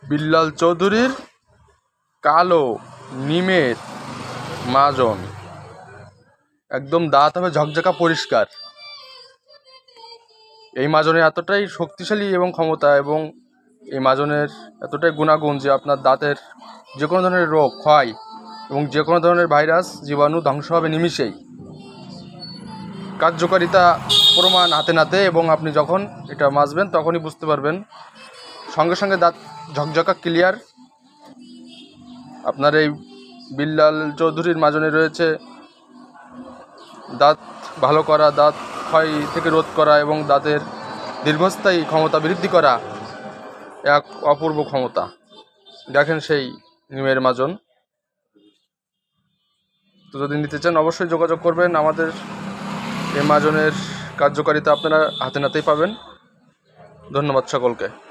বিল্লাল চৌধুরীর কালো নিমের মাজন। একদম দাঁত হবে ঝকঝকা পরিষ্কার। এই মাজনের এতটাই শক্তিশালী এবং ক্ষমতা, এবং এই মাজনের এতটাই গুণাগুণ যে আপনার দাঁতের যে কোনো ধরনের রোগ, ক্ষয় এবং যে কোনো ধরনের ভাইরাস, জীবাণু ধ্বংস হবে নিমিষেই। কার্যকারিতা প্রমাণ হাতে নাতে, এবং আপনি যখন এটা মাজবেন তখনই বুঝতে পারবেন। সঙ্গে সঙ্গে দাঁত ঝকঝকা ক্লিয়ার। আপনার এই বিল্লাল চৌধুরীর মাজনে রয়েছে দাঁত ভালো করা, দাঁত ক্ষয় থেকে রোধ করা এবং দাঁতের দীর্ঘস্থায়ী ক্ষমতা বৃদ্ধি করা এক অপূর্ব ক্ষমতা। দেখেন সেই নিমের মাজন। তো যদি নিতে চান অবশ্যই যোগাযোগ করবেন। আমাদের এই মাজনের কার্যকারিতা আপনারা হাতে নাতেই পাবেন। ধন্যবাদ সকলকে।